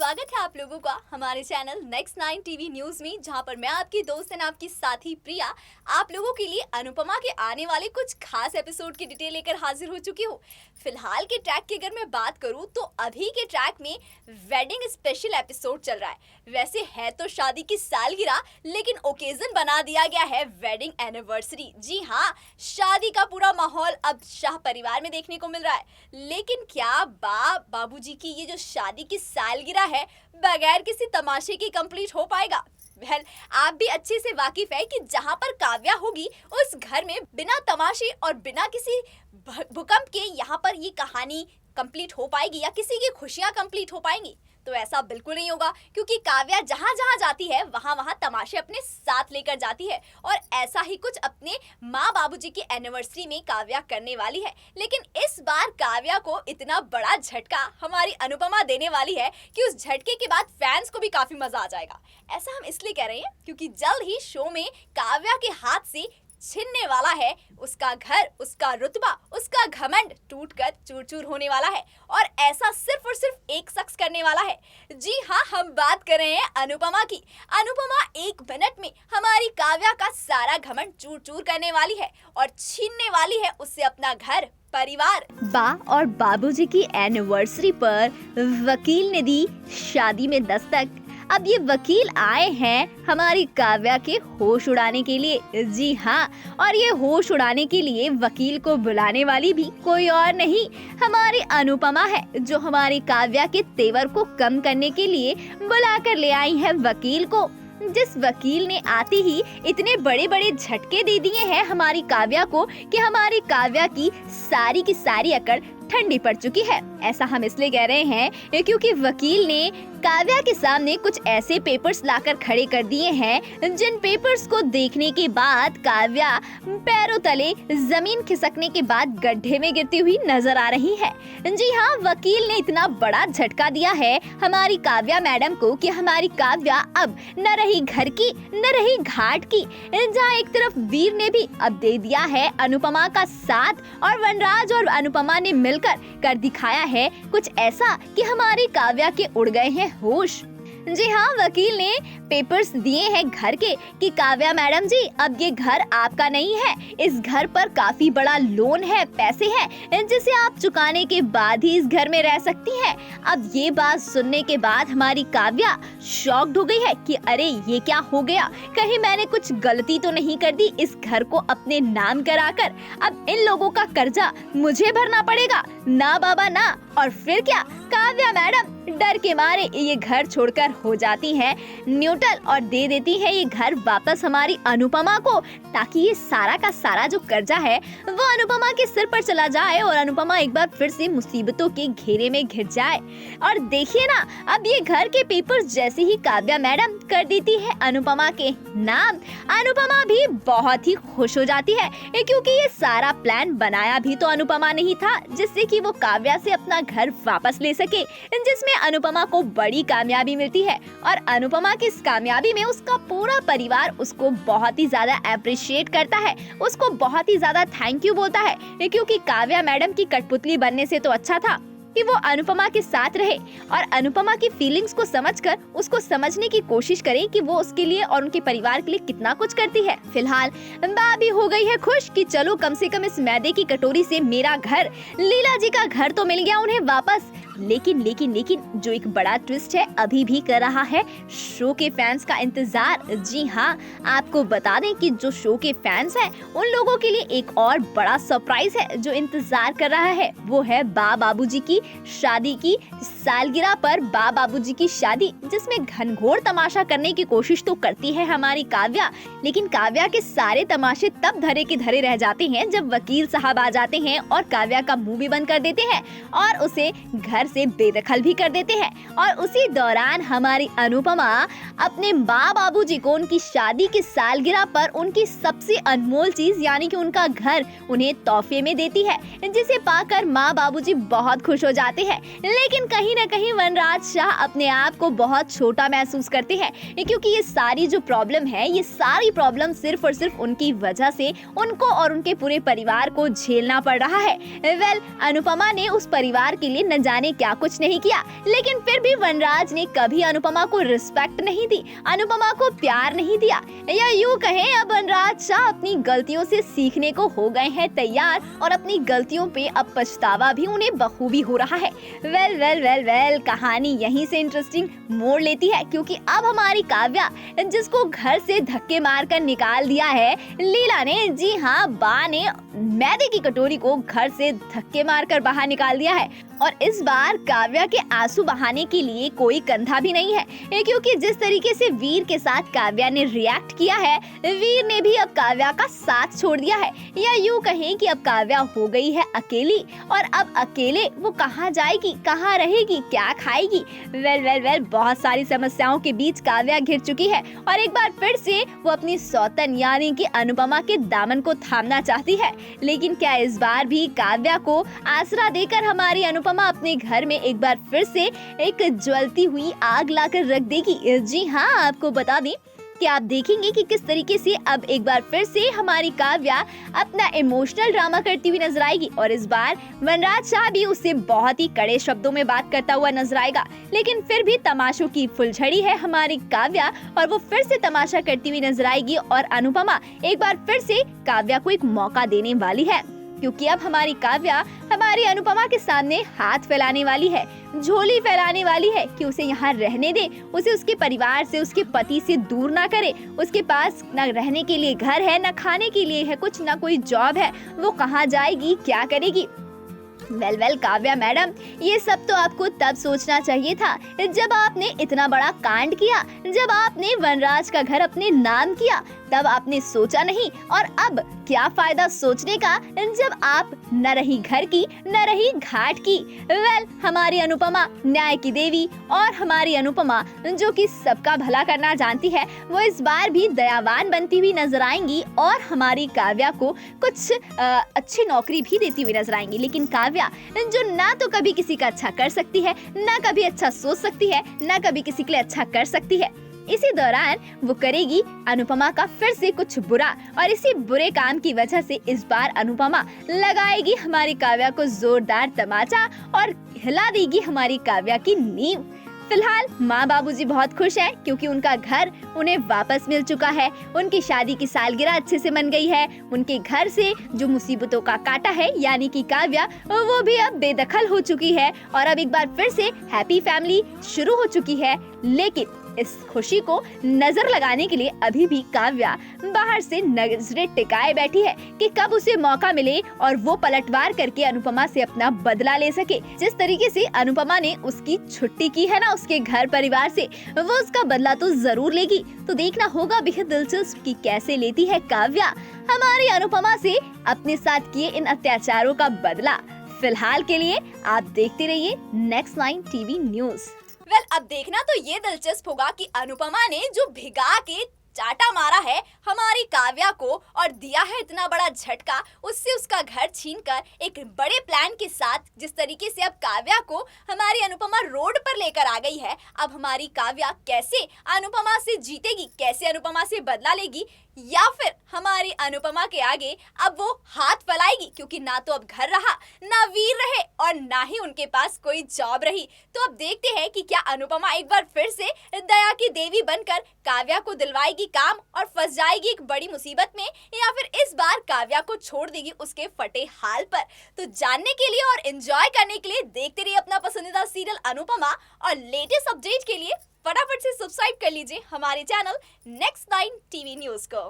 स्वागत है आप लोगों का हमारे चैनल नेक्स्ट 9 टीवी न्यूज में, जहां पर मैं आपकी दोस्त एंड आपकी साथी प्रिया आप लोगों के लिए अनुपमा के आने वाले कुछ खास एपिसोड की डिटेल लेकर हाजिर हो चुकी हूँ। फिलहाल के ट्रैक की अगर मैं बात करूँ तो अभी के ट्रैक में वेडिंग स्पेशल एपिसोड चल रहा है। वैसे है तो शादी की सालगिरह, लेकिन ओकेजन बना दिया गया है वेडिंग एनिवर्सरी। जी हाँ, शादी का पूरा माहौल अब शाह परिवार में देखने को मिल रहा है। लेकिन क्या बाबूजी की ये जो शादी की सालगिरह है बगैर किसी तमाशे की कंप्लीट हो पाएगा? आप भी अच्छे से वाकिफ है कि जहां पर काव्या होगी उस घर में बिना तमाशे और बिना किसी भूकंप के यहाँ पर ये कहानी कंप्लीट हो पाएगी या किसी की खुशियां कंप्लीट हो पाएंगी? तो ऐसा बिल्कुल नहीं होगा, क्योंकि काव्या जहां जहां जाती है वहां वहां तमाशे अपने साथ लेकर जाती है। और ऐसा ही कुछ अपने माँ बाबूजी की एनिवर्सरी में काव्या करने वाली है। लेकिन इस बार काव्या को इतना बड़ा झटका हमारी अनुपमा देने वाली है कि उस झटके के बाद फैंस को भी काफी मजा आ जाएगा। ऐसा हम इसलिए कह रहे हैं क्योंकि जल्द ही शो में काव्या के हाथ से छिनने वाला है उसका घर, उसका रुतबा, उसका घमंड टूटकर चूर-चूर होने वाला है। और ऐसा सिर्फ और सिर्फ एक शख्स करने वाला है। जी हाँ, हम बात कर रहे हैं अनुपमा की। अनुपमा 1 मिनट में हमारी काव्या का सारा घमंड चूर-चूर करने वाली है और छीनने वाली है उससे अपना घर, परिवार। बा और बाबूजी की एनिवर्सरी पर वकील ने दी शादी में दस्तक। अब ये वकील आए हैं हमारी काव्या के होश उड़ाने के लिए। जी हाँ, और ये होश उड़ाने के लिए वकील को बुलाने वाली भी कोई और नहीं, हमारी अनुपमा है, जो हमारी काव्या के तेवर को कम करने के लिए बुलाकर ले आई है वकील को। जिस वकील ने आते ही इतने बड़े बड़े झटके दे दिए हैं हमारी काव्या को कि हमारी काव्या की सारी अकड़ ठंडी पड़ चुकी है। ऐसा हम इसलिए कह रहे हैं क्योंकि वकील ने काव्या के सामने कुछ ऐसे पेपर्स लाकर खड़े कर दिए हैं जिन पेपर्स को देखने के बाद काव्या पैरों तले जमीन खिसकने के बाद गड्ढे में गिरती हुई नजर आ रही है। जी हाँ, वकील ने इतना बड़ा झटका दिया है हमारी काव्या मैडम को कि हमारी काव्या अब न रही घर की न रही घाट की। जहाँ एक तरफ वीर ने भी अब दे दिया है अनुपमा का साथ और वनराज और अनुपमा ने मिलकर कर दिखाया है कुछ ऐसा कि हमारी काव्या के उड़ गए हैं होश। जी हाँ, वकील ने पेपर्स दिए हैं घर के कि काव्या मैडम जी, अब ये घर आपका नहीं है, इस घर पर काफी बड़ा लोन है, पैसे हैं जिसे आप चुकाने के बाद ही इस घर में रह सकती हैं। अब ये बात सुनने के बाद हमारी काव्या शॉक्ड हो गई है कि अरे ये क्या हो गया, कहीं मैंने कुछ गलती तो नहीं कर दी इस घर को अपने नाम कराकर? अब इन लोगों का कर्जा मुझे भरना पड़ेगा? ना बाबा ना। और फिर क्या, काव्या मैडम डर के मारे ये घर छोड़कर हो जाती हैं न्यूट्रल और दे देती है ये घर वापस हमारी अनुपमा को, ताकि ये सारा का सारा जो कर्जा है वो अनुपमा के सिर पर चला जाए और अनुपमा एक बार फिर से मुसीबतों के घेरे में घिर जाए। और देखिए ना, अब ये घर के पेपर्स जैसे ही काव्या मैडम कर देती है अनुपमा के नाम, अनुपमा भी बहुत ही खुश हो जाती है, क्योंकि ये सारा प्लान बनाया भी तो अनुपमा ने ही था, जिससे कि वो काव्या से अपना घर वापस ले सके, जिसमें अनुपमा को बड़ी कामयाबी मिलती है। और अनुपमा की इस कामयाबी में उसका पूरा परिवार उसको बहुत ही ज्यादा अप्रिशिएट करता है, उसको बहुत ही ज्यादा थैंक यू बोलता है, क्योंकि काव्या मैडम की कठपुतली बनने से तो अच्छा था कि वो अनुपमा के साथ रहे और अनुपमा की फीलिंग्स को समझकर उसको समझने की कोशिश करे कि वो उसके लिए और उनके परिवार के लिए कितना कुछ करती है। फिलहाल भाभी हो गई है खुश कि चलो कम से कम इस मैदे की कटोरी से मेरा घर, लीला जी का घर तो मिल गया उन्हें वापस। लेकिन जो एक बड़ा ट्विस्ट है अभी भी कर रहा है शो के फैंस का इंतजार। जी हाँ, आपको बता दें कि जो शो के फैंस हैं उन लोगों के लिए एक और बड़ा सरप्राइज है जो इंतजार कर रहा है। वो है बाबूजी की शादी की सालगिरह पर बाबूजी की शादी, जिसमें घनघोर तमाशा करने की कोशिश तो करती है हमारी काव्या, लेकिन काव्या के सारे तमाशे तब धरे के धरे रह जाते हैं जब वकील साहब आ जाते हैं और काव्या का मुंह भी बंद कर देते हैं और उसे घर से बेदखल भी कर देते हैं। और उसी दौरान हमारी अनुपमा अपने माँ बाबूजी को उनकी शादी की सालगिरह पर उनकी सबसे अनमोल चीज यानी कि उनका घर उन्हें तोहफे में देती है, जिसे पाकर माँ बाबूजी बहुत खुश हो जाते हैं। लेकिन कहीं ना कहीं वनराज शाह अपने आप को बहुत छोटा महसूस करते हैं, क्योंकि ये सारी जो प्रॉब्लम है, ये सारी प्रॉब्लम सिर्फ और सिर्फ उनकी वजह से उनको और उनके पूरे परिवार को झेलना पड़ रहा है। अनुपमा ने उस परिवार के लिए न जाने क्या कुछ नहीं किया, लेकिन फिर भी वनराज ने कभी अनुपमा को रिस्पेक्ट नहीं दी, अनुपमा को प्यार नहीं दिया। या यूँ कहें, अब वनराज शाह अपनी गलतियों से सीखने को हो गए हैं तैयार, और अपनी गलतियों पे अब पछतावा भी उन्हें बखूबी हो रहा है। वेल कहानी यहीं से इंटरेस्टिंग मोड़ लेती है, क्योंकि अब हमारी काव्या, जिसको घर से धक्के मारकर निकाल दिया है लीला ने, जी हाँ, बा ने मैदे की कटोरी को घर से धक्के मारकर बाहर निकाल दिया है। और इस बार काव्या के आंसू बहाने के लिए कोई कंधा भी नहीं है, क्योंकि जिस तरीके से वीर के साथ काव्या ने रिएक्ट किया है, वीर ने भी अब काव्या का साथ छोड़ दिया है। या यूँ कहें कि अब काव्या हो गई है अकेली, और अब अकेले वो कहाँ जाएगी, कहाँ रहेगी, क्या खाएगी। वेल बहुत सारी समस्याओं के बीच काव्या घिर चुकी है, और एक बार फिर से वो अपनी सौतन यानी कि अनुपमा के दामन को थामना चाहती है। लेकिन क्या इस बार भी काव्या को आसरा देकर हमारी अनुपमा अपने घर में एक बार फिर से एक ज्वलती हुई आग लाकर रख देगी? जी हाँ, आपको बता दें कि आप देखेंगे कि किस तरीके से अब एक बार फिर से हमारी काव्या अपना इमोशनल ड्रामा करती हुई नजर आएगी, और इस बार वनराज शाह भी उससे बहुत ही कड़े शब्दों में बात करता हुआ नजर आएगा। लेकिन फिर भी तमाशों की फुलझड़ी है हमारी काव्या, और वो फिर से तमाशा करती हुई नजर आएगी, और अनुपमा एक बार फिर से काव्या को एक मौका देने वाली है, क्योंकि अब हमारी काव्या हमारी अनुपमा के सामने हाथ फैलाने वाली है, झोली फैलाने वाली है कि उसे यहाँ रहने दे, उसे उसके परिवार से, उसके पति से दूर ना करे। उसके पास न रहने के लिए घर है, न खाने के लिए है कुछ, न कोई जॉब है, वो कहाँ जाएगी, क्या करेगी। वेल काव्या मैडम, ये सब तो आपको तब सोचना चाहिए था जब आपने इतना बड़ा कांड किया, जब आपने वनराज का घर अपने नाम किया, तब आपने सोचा नहीं। और अब क्या फायदा सोचने का जब आप न रही घर की, न रही घाट की। हमारी अनुपमा न्याय की देवी, और हमारी अनुपमा जो कि सबका भला करना जानती है, वो इस बार भी दयावान बनती हुई नजर आएंगी, और हमारी काव्या को कुछ अच्छी नौकरी भी देती हुई नजर आएंगी। लेकिन काव्या जो ना तो कभी किसी का अच्छा कर सकती है, ना कभी अच्छा सोच सकती है, ना कभी किसी के लिए अच्छा कर सकती है, इसी दौरान वो करेगी अनुपमा का फिर से कुछ बुरा, और इसी बुरे काम की वजह से इस बार अनुपमा लगाएगी हमारी काव्या को जोरदार तमाचा और हिला देगी हमारी काव्या की नींव। फिलहाल माँ बाबूजी बहुत खुश हैं, क्योंकि उनका घर उन्हें वापस मिल चुका है, उनकी शादी की सालगिरह अच्छे से मन गई है, उनके घर से जो मुसीबतों का कांटा है यानी कि काव्या, वो भी अब बेदखल हो चुकी है, और अब एक बार फिर से हैप्पी फैमिली शुरू हो चुकी है। लेकिन इस खुशी को नजर लगाने के लिए अभी भी काव्या बाहर से नजरें टिकाए बैठी है कि कब उसे मौका मिले और वो पलटवार करके अनुपमा से अपना बदला ले सके। जिस तरीके से अनुपमा ने उसकी छुट्टी की है ना उसके घर परिवार से, वो उसका बदला तो जरूर लेगी। तो देखना होगा बेहद दिलचस्प कि कैसे लेती है काव्या हमारी अनुपमा से अपने साथ किए इन अत्याचारों का बदला। फिलहाल के लिए आप देखते रहिए नेक्स्ट 9 टीवी न्यूज। अब देखना तो ये दिलचस्प होगा कि अनुपमा ने जो भिगा के चाटा मारा है हमारी काव्या को और दिया है इतना बड़ा झटका, उससे उसका घर छीनकर एक बड़े प्लान के साथ जिस तरीके से अब काव्या को हमारी अनुपमा रोड पर लेकर आ गई है, अब हमारी काव्या कैसे अनुपमा से जीतेगी, कैसे अनुपमा से बदला लेगी, या फिर हमारी अनुपमा के आगे अब वो हाथ फैलाएगी, क्योंकि ना तो अब घर रहा, ना वीर रहे, और ना ही उनके पास कोई जॉब रही। तो अब देखते हैं कि क्या अनुपमा एक बार फिर से दया की देवी बनकर काव्या को दिलवाएगी काम और फंस जाएगी एक बड़ी मुसीबत में, या फिर इस बार काव्या को छोड़ देगी उसके फटे हाल पर। तो जानने के लिए और एंजॉय करने के लिए देखते रहिए अपना पसंदीदा सीरियल अनुपमा, और लेटेस्ट अपडेट के लिए फटाफट से सब्सक्राइब कर लीजिए हमारे चैनल नेक्स्ट 9 टीवी न्यूज को।